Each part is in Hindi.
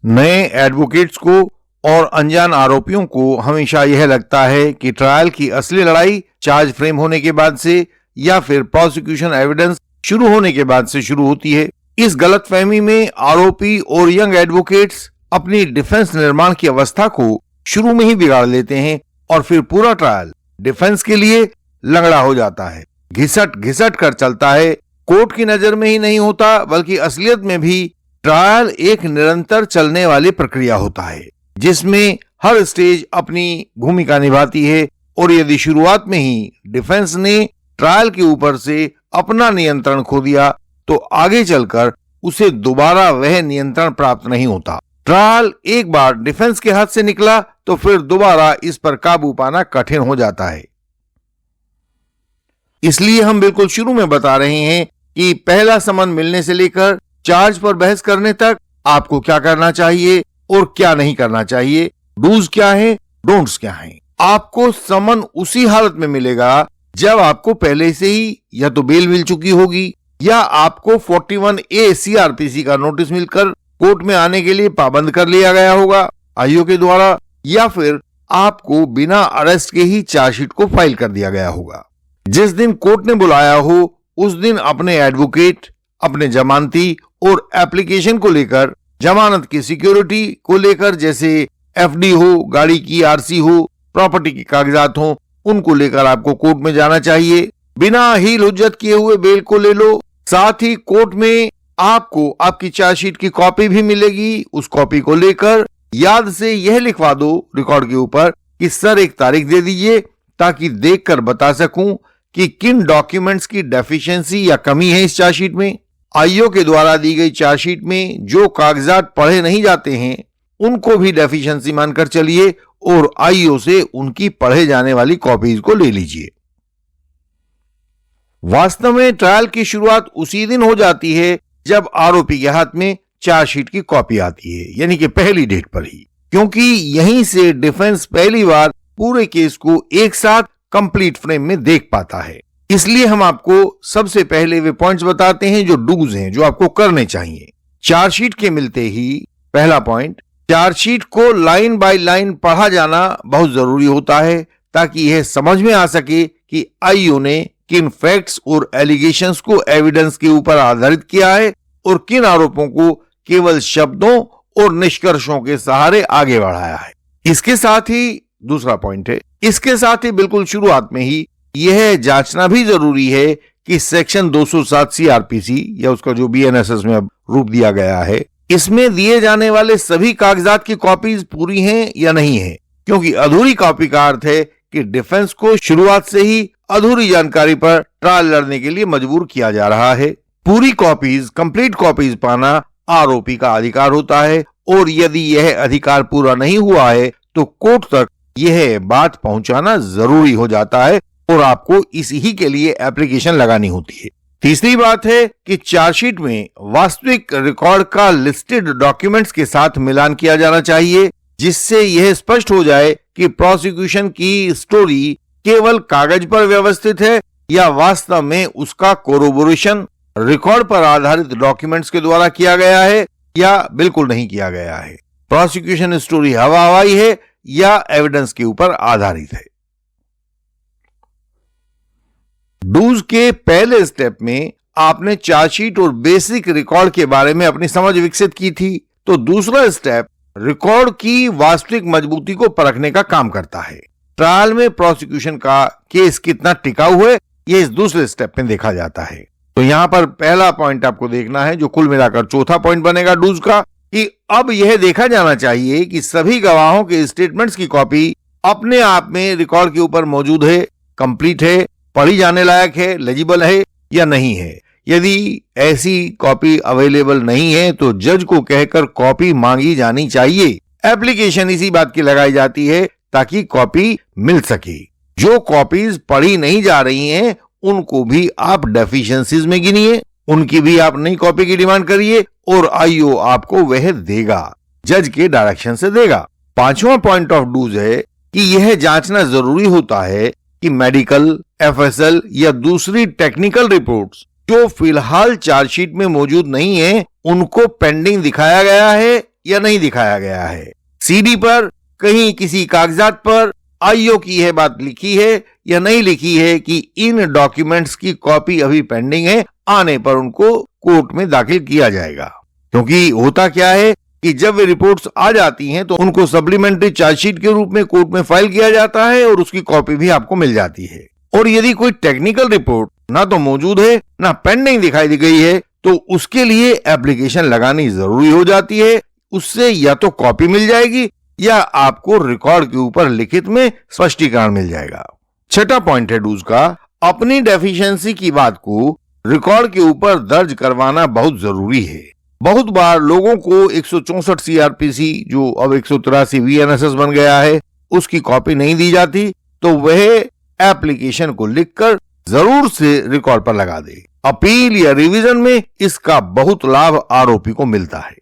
नए एडवोकेट्स को और अनजान आरोपियों को हमेशा यह लगता है कि ट्रायल की असली लड़ाई चार्ज फ्रेम होने के बाद से या फिर प्रोसिक्यूशन एविडेंस शुरू होने के बाद से शुरू होती है। इस गलतफहमी में आरोपी और यंग एडवोकेट्स अपनी डिफेंस निर्माण की अवस्था को शुरू में ही बिगाड़ लेते हैं और फिर पूरा ट्रायल डिफेंस के लिए लंगड़ा हो जाता है, घिसट घिसट कर चलता है। कोर्ट की नजर में ही नहीं होता बल्कि असलियत में भी ट्रायल एक निरंतर चलने वाली प्रक्रिया होता है जिसमें हर स्टेज अपनी भूमिका निभाती है और यदि शुरुआत में ही डिफेंस ने ट्रायल के ऊपर से अपना नियंत्रण खो दिया तो आगे चलकर उसे दोबारा वह नियंत्रण प्राप्त नहीं होता। ट्रायल एक बार डिफेंस के हाथ से निकला तो फिर दोबारा इस पर काबू पाना कठिन हो जाता है। इसलिए हम बिल्कुल शुरू में बता रहे हैं कि पहला समन मिलने से लेकर चार्ज पर बहस करने तक आपको क्या करना चाहिए और क्या नहीं करना चाहिए, डूज क्या है, डोंट्स क्या है। आपको समन उसी हालत में मिलेगा जब आपको पहले से ही या तो बेल मिल चुकी होगी या आपको 41A CRPC का नोटिस मिलकर कोर्ट में आने के लिए पाबंद कर लिया गया होगा आईओ के द्वारा, या फिर आपको बिना अरेस्ट के ही चार्जशीट को फाइल कर दिया गया होगा। जिस दिन कोर्ट ने बुलाया हो उस दिन अपने एडवोकेट, अपने जमानती और एप्लीकेशन को लेकर, जमानत की सिक्योरिटी को लेकर जैसे एफडी हो, गाड़ी की आरसी हो, प्रॉपर्टी के कागजात हो, उनको लेकर आपको कोर्ट में जाना चाहिए। बिना हील हुज्जत किए हुए बेल को ले लो। साथ ही कोर्ट में आपको आपकी चार्जशीट की कॉपी भी मिलेगी। उस कॉपी को लेकर याद से यह लिखवा दो रिकॉर्ड के ऊपर कि सर एक तारीख दे दीजिए ताकि देखकर बता सकूं कि किन डॉक्यूमेंट्स की डेफिशिएंसी या कमी है इस चार्जशीट में। आईओ के द्वारा दी गई चार्जशीट में जो कागजात पढ़े नहीं जाते हैं उनको भी डेफिशिएंसी मानकर चलिए और आईओ से उनकी पढ़े जाने वाली कॉपीज को ले लीजिए। वास्तव में ट्रायल की शुरुआत उसी दिन हो जाती है जब आरोपी के हाथ में चार्जशीट की कॉपी आती है, यानी कि पहली डेट पर ही, क्योंकि यहीं से डिफेंस पहली बार पूरे केस को एक साथ कंप्लीट फ्रेम में देख पाता है। इसलिए हम आपको सबसे पहले वे पॉइंट्स बताते हैं जो डूज हैं, जो आपको करने चाहिए। चार्जशीट के मिलते ही पहला पॉइंट, चार्जशीट को लाइन बाय लाइन पढ़ा जाना बहुत जरूरी होता है ताकि यह समझ में आ सके कि आईओ ने किन फैक्ट्स और एलिगेशंस को एविडेंस के ऊपर आधारित किया है और किन आरोपों को केवल शब्दों और निष्कर्षों के सहारे आगे बढ़ाया है। इसके साथ ही दूसरा पॉइंट है, इसके साथ ही बिल्कुल शुरुआत में ही यह जांचना भी जरूरी है कि सेक्शन 207 CRPC या उसका जो BNSS में अब रूप दिया गया है, इसमें दिए जाने वाले सभी कागजात की कॉपीज पूरी हैं या नहीं है, क्योंकि अधूरी कॉपी का अर्थ है कि डिफेंस को शुरुआत से ही अधूरी जानकारी पर ट्रायल लड़ने के लिए मजबूर किया जा रहा है। पूरी कॉपीज, कंप्लीट कॉपीज पाना आरोपी का अधिकार होता है और यदि यह अधिकार पूरा नहीं हुआ है तो कोर्ट तक यह बात पहुंचाना जरूरी हो जाता है और आपको इसी के लिए एप्लीकेशन लगानी होती है। तीसरी बात है कि चार्जशीट में वास्तविक रिकॉर्ड का लिस्टेड डॉक्यूमेंट्स के साथ मिलान किया जाना चाहिए, जिससे यह स्पष्ट हो जाए कि प्रोसिक्यूशन की स्टोरी केवल कागज पर व्यवस्थित है या वास्तव में उसका कोरोबोरेशन रिकॉर्ड पर आधारित डॉक्यूमेंट्स के द्वारा किया गया है या बिल्कुल नहीं किया गया है। प्रोसिक्यूशन स्टोरी हवा हवाई है या एविडेंस के ऊपर आधारित है। डूज के पहले स्टेप में आपने चार्जशीट और बेसिक रिकॉर्ड के बारे में अपनी समझ विकसित की थी, तो दूसरा स्टेप रिकॉर्ड की वास्तविक मजबूती को परखने का काम करता है। ट्रायल में प्रोसिक्यूशन का केस कितना टिकाऊ है यह इस दूसरे स्टेप में देखा जाता है। तो यहां पर पहला पॉइंट आपको देखना है जो कुल मिलाकर चौथा पॉइंट बनेगा डूज का, कि अब यह देखा जाना चाहिए कि सभी गवाहों के स्टेटमेंट्स की कॉपी अपने आप में रिकॉर्ड के ऊपर मौजूद है, कंप्लीट है, पढ़ी जाने लायक है, लेजिबल है या नहीं है। यदि ऐसी कॉपी अवेलेबल नहीं है तो जज को कहकर कॉपी मांगी जानी चाहिए। एप्लीकेशन इसी बात की लगाई जाती है ताकि कॉपी मिल सके। जो कॉपीज पढ़ी नहीं जा रही हैं उनको भी आप डेफिशिएंसीज में गिनिए, उनकी भी आप नई कॉपी की डिमांड करिए और आईओ आपको वह देगा, जज के डायरेक्शन से देगा। पांचवा पॉइंट ऑफ डूज है कि यह जांचना जरूरी होता है कि मेडिकल, एफएसएल या दूसरी टेक्निकल रिपोर्ट्स जो फिलहाल चार्जशीट में मौजूद नहीं है उनको पेंडिंग दिखाया गया है या नहीं दिखाया गया है। सीडी पर कहीं किसी कागजात पर आईओ की यह बात लिखी है या नहीं लिखी है कि इन डॉक्यूमेंट्स की कॉपी अभी पेंडिंग है, आने पर उनको कोर्ट में दाखिल किया जाएगा। क्योंकि होता क्या है कि जब वे रिपोर्ट्स आ जाती हैं तो उनको सप्लीमेंट्री चार्जशीट के रूप में कोर्ट में फाइल किया जाता है और उसकी कॉपी भी आपको मिल जाती है। और यदि कोई टेक्निकल रिपोर्ट ना तो मौजूद है ना पेंडिंग दिखाई दी गई है तो उसके लिए एप्लीकेशन लगानी जरूरी हो जाती है। उससे या तो कॉपी मिल जाएगी या आपको रिकॉर्ड के ऊपर लिखित में स्पष्टीकरण मिल जाएगा। छठा पॉइंट है डूज का, अपनी डेफिशिएंसी की बात को रिकॉर्ड के ऊपर दर्ज करवाना बहुत जरूरी है। बहुत बार लोगों को 164 सीआरपीसी जो अब 183 वीएनएसएस बन गया है उसकी कॉपी नहीं दी जाती, तो वह एप्लीकेशन को लिखकर जरूर से रिकॉर्ड पर लगा दे। अपील या रिवीजन में इसका बहुत लाभ आरोपी को मिलता है।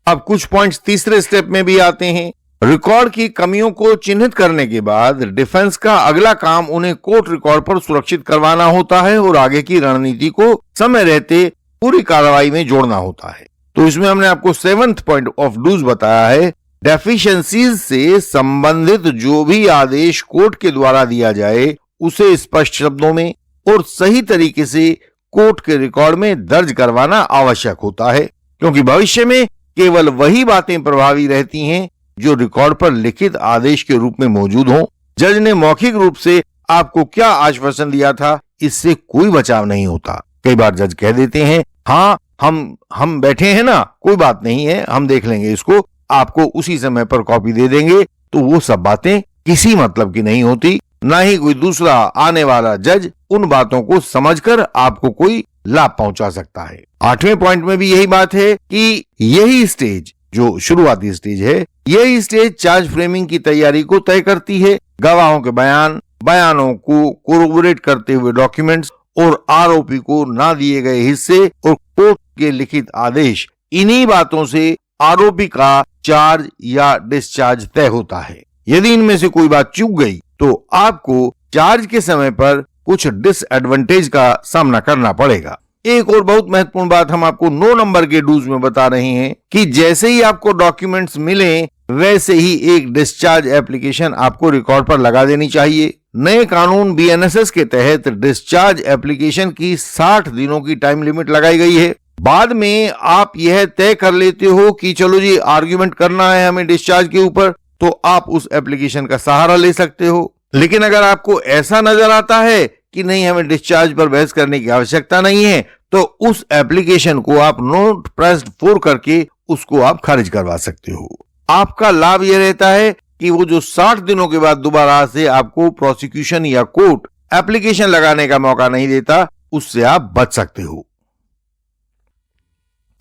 अब कुछ पॉइंट्स तीसरे स्टेप में भी आते हैं। रिकॉर्ड की कमियों को चिन्हित करने के बाद डिफेंस का अगला काम उन्हें कोर्ट रिकॉर्ड पर सुरक्षित करवाना होता है और आगे की रणनीति को समय रहते पूरी कार्रवाई में जोड़ना होता है। तो इसमें हमने आपको 7th पॉइंट ऑफ डूज बताया है, डेफिशिएंसीज से संबंधित जो भी आदेश कोर्ट के द्वारा दिया जाए उसे स्पष्ट शब्दों में और सही तरीके से कोर्ट के रिकॉर्ड में दर्ज करवाना आवश्यक होता है, क्योंकि भविष्य में केवल वही बातें प्रभावी रहती हैं जो रिकॉर्ड पर लिखित आदेश के रूप में मौजूद हों। जज ने मौखिक रूप से आपको क्या आश्वासन दिया था, इससे कोई बचाव नहीं होता। कई बार जज कह देते हैं हाँ हम बैठे हैं ना, कोई बात नहीं है, हम देख लेंगे इसको, आपको उसी समय पर कॉपी दे देंगे। तो वो सब बातें किसी मतलब की नहीं होती, ना ही कोई दूसरा आने वाला जज उन बातों को समझकर आपको कोई लाभ पहुंचा सकता है। 8वें पॉइंट में भी यही बात है कि यही स्टेज जो शुरुआती स्टेज है, यही स्टेज चार्ज फ्रेमिंग की तैयारी को तय करती है। गवाहों के बयानों को कोरोबोरेट करते हुए डॉक्यूमेंट्स और आरोपी को ना दिए गए हिस्से और कोर्ट के लिखित आदेश, इन्हीं बातों से आरोपी का चार्ज या डिस्चार्ज तय होता है। यदि इनमें से कोई बात चूक गई तो आपको चार्ज के समय पर कुछ डिसएडवांटेज का सामना करना पड़ेगा। एक और बहुत महत्वपूर्ण बात हम आपको 9 नंबर के डूज में बता रहे हैं कि जैसे ही आपको डॉक्यूमेंट्स मिले वैसे ही एक डिस्चार्ज एप्लीकेशन आपको रिकॉर्ड पर लगा देनी चाहिए। नए कानून बीएनएसएस के तहत डिस्चार्ज एप्लीकेशन की 60 दिनों की टाइम लिमिट लगाई गई है। बाद में आप यह तय कर लेते हो कि चलो जी आर्ग्यूमेंट करना है हमें डिस्चार्ज के ऊपर, तो आप उस एप्लीकेशन का सहारा ले सकते हो। लेकिन अगर आपको ऐसा नजर आता है कि नहीं हमें डिस्चार्ज पर बहस करने की आवश्यकता नहीं है, तो उस एप्लीकेशन को आप नोट प्रेस्ड 4 करके उसको आप खारिज करवा सकते हो। आपका लाभ यह रहता है कि वो जो 60 दिनों के बाद दोबारा से आपको प्रोसिक्यूशन या कोर्ट एप्लीकेशन लगाने का मौका नहीं देता, उससे आप बच सकते हो।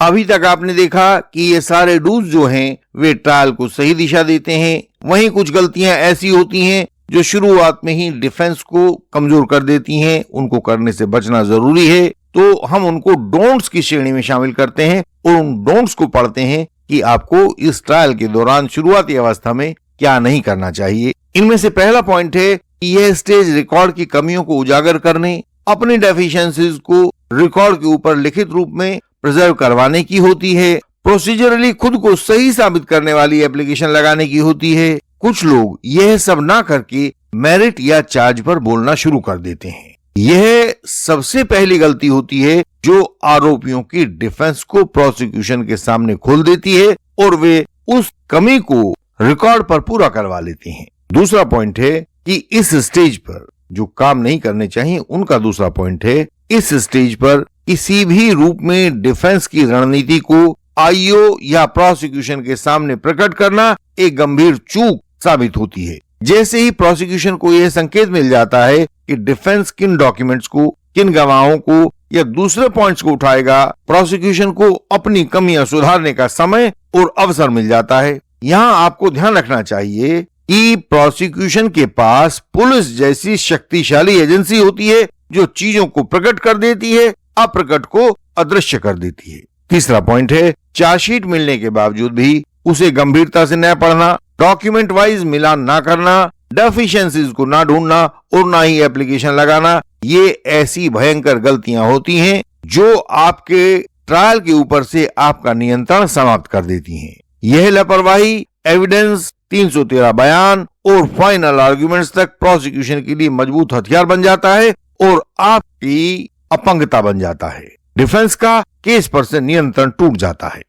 अभी तक आपने देखा कि ये सारे डूज जो हैं वे ट्रायल को सही दिशा देते हैं, वहीं कुछ गलतियां ऐसी होती हैं जो शुरुआत में ही डिफेंस को कमजोर कर देती हैं। उनको करने से बचना जरूरी है, तो हम उनको डोंट्स की श्रेणी में शामिल करते हैं और उन डोंट्स को पढ़ते हैं कि आपको इस ट्रायल के दौरान शुरुआती अवस्था में क्या नहीं करना चाहिए। इनमें से पहला पॉइंट है कि यह स्टेज रिकॉर्ड की कमियों को उजागर करने, अपनी डेफिशिएंसीज को रिकॉर्ड के ऊपर लिखित रूप में प्रिजर्व करवाने की होती है। प्रोसीजरली खुद को सही साबित करने वाली एप्लीकेशन लगाने की होती है। कुछ लोग यह सब ना करके मेरिट या चार्ज पर बोलना शुरू कर देते हैं। यह सबसे पहली गलती होती है जो आरोपियों की डिफेंस को प्रोसिक्यूशन के सामने खोल देती है और वे उस कमी को रिकॉर्ड पर पूरा करवा लेते हैं। दूसरा पॉइंट है कि इस स्टेज पर जो काम नहीं करने चाहिए उनका दूसरा पॉइंट है, इस स्टेज पर किसी भी रूप में डिफेंस की रणनीति को आईओ या प्रोसिक्यूशन के सामने प्रकट करना एक गंभीर चूक साबित होती है। जैसे ही प्रोसिक्यूशन को यह संकेत मिल जाता है कि डिफेंस किन डॉक्यूमेंट्स को, किन गवाहों को या दूसरे पॉइंट्स को उठाएगा, प्रोसिक्यूशन को अपनी कमियां सुधारने का समय और अवसर मिल जाता है। यहाँ आपको ध्यान रखना चाहिए कि प्रोसिक्यूशन के पास पुलिस जैसी शक्तिशाली एजेंसी होती है जो चीजों को प्रकट कर देती है, अप्रकट को अदृश्य कर देती है। तीसरा पॉइंट है, चार्जशीट मिलने के बावजूद भी उसे गंभीरता से न पढ़ना, डॉक्यूमेंट वाइज मिलान ना करना, डेफिशिएंसीज को ना ढूंढना और ना ही एप्लीकेशन लगाना, ये ऐसी भयंकर गलतियां होती हैं जो आपके ट्रायल के ऊपर से आपका नियंत्रण समाप्त कर देती हैं। यह लापरवाही एविडेंस, 313 बयान और फाइनल आर्गुमेंट्स तक प्रोसिक्यूशन के लिए मजबूत हथियार बन जाता है और आपकी अपंगता बन जाता है। डिफेंस का केस पर से नियंत्रण टूट जाता है।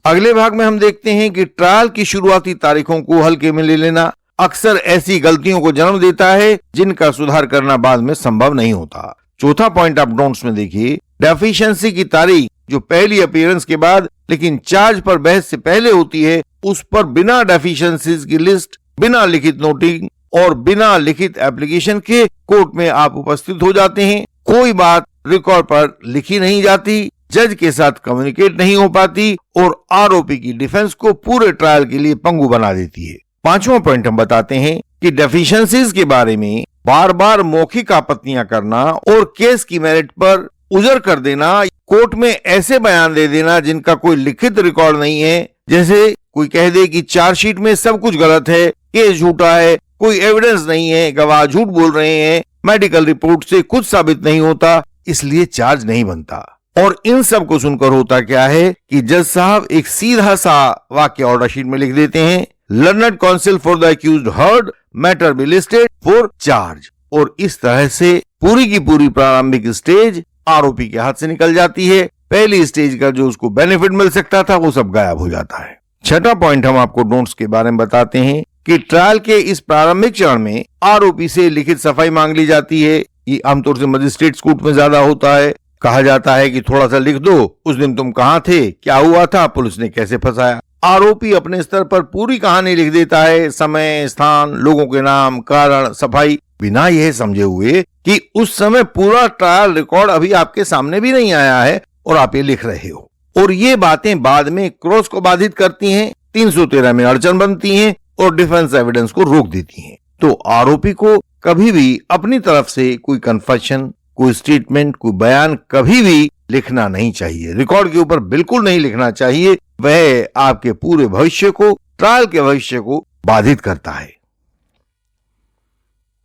अगले भाग में हम देखते हैं कि ट्रायल की शुरुआती तारीखों को हल्के में ले लेना अक्सर ऐसी गलतियों को जन्म देता है जिनका सुधार करना बाद में संभव नहीं होता। चौथा पॉइंट आप डोंट्स में देखिए, डेफिशिएंसी की तारीख जो पहली अपीयरेंस के बाद लेकिन चार्ज पर बहस से पहले होती है, उस पर बिना डेफिशिएंसीज की लिस्ट, बिना लिखित नोटिंग और बिना लिखित एप्लीकेशन के कोर्ट में आप उपस्थित हो जाते हैं। कोई बात रिकॉर्ड पर लिखी नहीं जाती, जज के साथ कम्युनिकेट नहीं हो पाती और आरोपी की डिफेंस को पूरे ट्रायल के लिए पंगु बना देती है। पांचवा पॉइंट हम बताते हैं कि डेफिशिएंसीज के बारे में बार बार मौखिक आपत्तियां करना और केस की मेरिट पर उजर कर देना, कोर्ट में ऐसे बयान दे देना जिनका कोई लिखित रिकॉर्ड नहीं है, जैसे कोई कह दे कि चार्जशीट में सब कुछ गलत है, केस झूठा है, कोई एविडेंस नहीं है, गवाह झूठ बोल रहे हैं, मेडिकल रिपोर्ट से कुछ साबित नहीं होता, इसलिए चार्ज नहीं बनता। और इन सब को सुनकर होता क्या है कि जज साहब एक सीधा सा वाक्य ऑर्डर शीट में लिख देते हैं, learned council for the accused heard, matter be listed for charge. और इस तरह से पूरी की पूरी प्रारंभिक स्टेज आरोपी के हाथ से निकल जाती है। पहली स्टेज का जो उसको बेनिफिट मिल सकता था वो सब गायब हो जाता है। छठा पॉइंट हम आपको डोंट्स के बारे में बताते हैं कि ट्रायल के इस प्रारंभिक चरण में आरोपी से लिखित सफाई मांग ली जाती है। ये आमतौर से मजिस्ट्रेट कोर्ट में ज्यादा होता है। कहा जाता है कि थोड़ा सा लिख दो, उस दिन तुम कहाँ थे, क्या हुआ था, पुलिस ने कैसे फंसाया। आरोपी अपने स्तर पर पूरी कहानी लिख देता है, समय, स्थान, लोगों के नाम, कारण, सफाई, बिना यह समझे हुए कि उस समय पूरा ट्रायल रिकॉर्ड अभी आपके सामने भी नहीं आया है और आप ये लिख रहे हो। और ये बातें बाद में क्रॉस को बाधित करती हैं, 313 में अड़चन बनती हैं और डिफेंस एविडेंस को रोक देती हैं। तो आरोपी को कभी भी अपनी तरफ से कोई कन्फेशन, कोई स्टेटमेंट, कोई बयान कभी भी लिखना नहीं चाहिए, रिकॉर्ड के ऊपर बिल्कुल नहीं लिखना चाहिए। वह आपके पूरे भविष्य को, ट्रायल के भविष्य को बाधित करता है।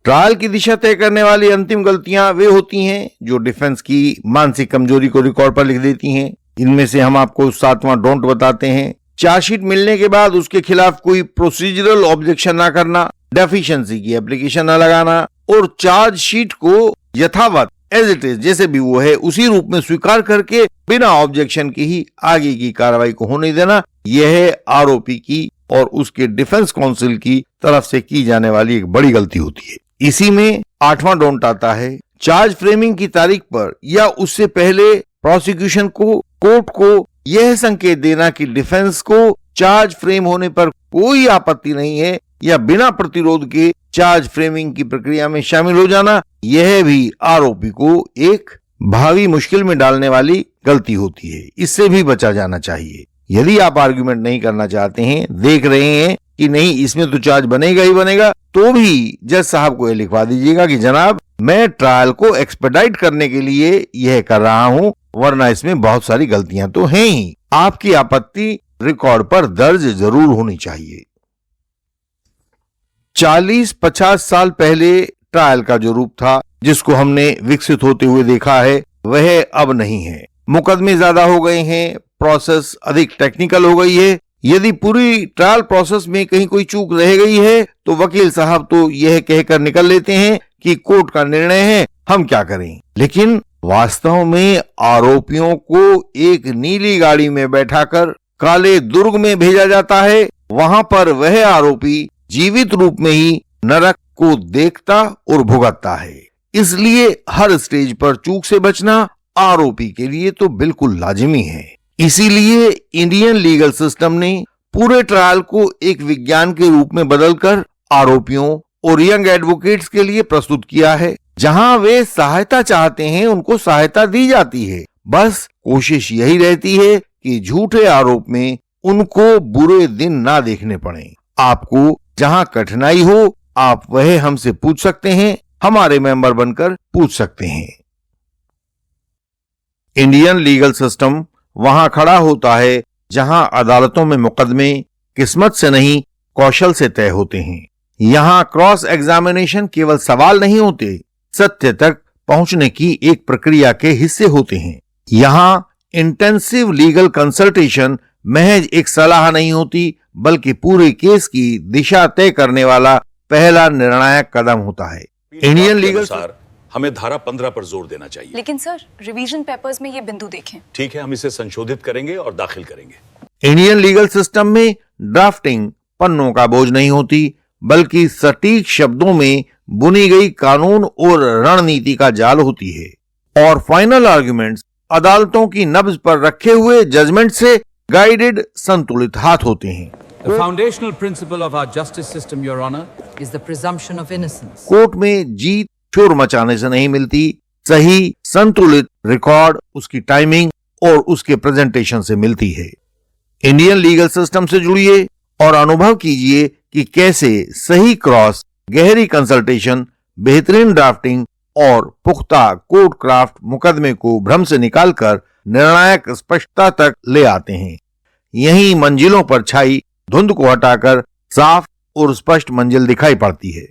ट्रायल की दिशा तय करने वाली अंतिम गलतियां वे होती हैं जो डिफेंस की मानसिक कमजोरी को रिकॉर्ड पर लिख देती हैं। इनमें से हम आपको 7वां डोंट बताते हैं, चार्जशीट मिलने के बाद उसके खिलाफ कोई प्रोसीजरल ऑब्जेक्शन ना करना, डेफिशिएंसी की एप्लीकेशन न लगाना और चार्जशीट को यथावत एज इट इज, जैसे भी वो है उसी रूप में स्वीकार करके बिना ऑब्जेक्शन के ही आगे की कार्रवाई को होने देना। यह आरोपी की और उसके डिफेंस काउंसिल की तरफ से की जाने वाली एक बड़ी गलती होती है। इसी में 8वां डोंट आता है, चार्ज फ्रेमिंग की तारीख पर या उससे पहले प्रोसिक्यूशन को कोर्ट को यह संकेत देना कि डिफेंस को चार्ज फ्रेम होने पर कोई आपत्ति नहीं है या बिना प्रतिरोध के चार्ज फ्रेमिंग की प्रक्रिया में शामिल हो जाना, यह भी आरोपी को एक भावी मुश्किल में डालने वाली गलती होती है। इससे भी बचा जाना चाहिए। यदि आप आर्ग्यूमेंट नहीं करना चाहते हैं, देख रहे हैं कि नहीं इसमें तो चार्ज बनेगा ही बनेगा, तो भी जज साहब को यह लिखवा दीजिएगा कि जनाब मैं ट्रायल को एक्सपेडाइट करने के लिए यह कर रहा हूं, वरना इसमें बहुत सारी गलतियां तो हैं ही। आपकी आपत्ति रिकॉर्ड पर दर्ज जरूर होनी चाहिए। 40-50 साल पहले ट्रायल का जो रूप था, जिसको हमने विकसित होते हुए देखा है, वह अब नहीं है। मुकदमे ज्यादा हो गए हैं, प्रोसेस अधिक टेक्निकल हो गई है। यदि पूरी ट्रायल प्रोसेस में कहीं कोई चूक रह गई है तो वकील साहब तो यह कहकर निकल लेते हैं कि कोर्ट का निर्णय है, हम क्या करें। लेकिन वास्तव में आरोपियों को एक नीली गाड़ी में बैठाकर काले दुर्ग में भेजा जाता है। वहां पर वह आरोपी जीवित रूप में ही नरक को देखता और भुगतता है। इसलिए हर स्टेज पर चूक से बचना आरोपी के लिए तो बिल्कुल लाजिमी है। इसीलिए इंडियन लीगल सिस्टम ने पूरे ट्रायल को एक विज्ञान के रूप में बदलकर आरोपियों और यंग एडवोकेट्स के लिए प्रस्तुत किया है। जहां वे सहायता चाहते हैं उनको सहायता दी जाती है। बस कोशिश यही रहती है कि झूठे आरोप में उनको बुरे दिन ना देखने पड़े। आपको जहां कठिनाई हो आप वह हमसे पूछ सकते हैं, हमारे मेंबर बनकर पूछ सकते हैं। इंडियन लीगल सिस्टम वहां खड़ा होता है जहां अदालतों में मुकदमे किस्मत से नहीं कौशल से तय होते हैं। यहां क्रॉस एग्जामिनेशन केवल सवाल नहीं होते, सत्य तक पहुंचने की एक प्रक्रिया के हिस्से होते हैं। यहाँ इंटेंसिव लीगल कंसल्टेशन महज एक सलाह नहीं होती, बल्कि पूरे केस की दिशा तय करने वाला पहला निर्णायक कदम होता है। इंडियन लीगल हमें धारा 15 पर जोर देना चाहिए। लेकिन सर, रिवीजन पेपर्स में ये बिंदु देखें। ठीक है, हम इसे संशोधित करेंगे और दाखिल करेंगे। इंडियन लीगल सिस्टम में ड्राफ्टिंग पन्नों का बोझ नहीं होती, बल्कि सटीक शब्दों में बुनी गई कानून और रणनीति का जाल होती है। और फाइनल आर्गुमेंट्स अदालतों की नब्ज पर रखे हुए जजमेंट से गाइडेड संतुलित हाथ होते हैं। The foundational principle of our justice system, Your Honor, is the presumption of innocence. Court में जीत शोर मचाने से नहीं मिलती, सही संतुलित रिकॉर्ड, उसकी टाइमिंग और उसके प्रेजेंटेशन से मिलती है। इंडियन लीगल सिस्टम से जुड़िए और अनुभव कीजिए कि कैसे सही क्रॉस, गहरी कंसल्टेशन, बेहतरीन ड्राफ्टिंग और पुख्ता कोर्ट क्राफ्ट मुकदमे को भ्रम से निकालकर निर्णायक स्पष्टता तक ले आते हैं। यही मंजिलों पर छाई धुंध को हटाकर साफ और स्पष्ट मंजिल दिखाई पड़ती है।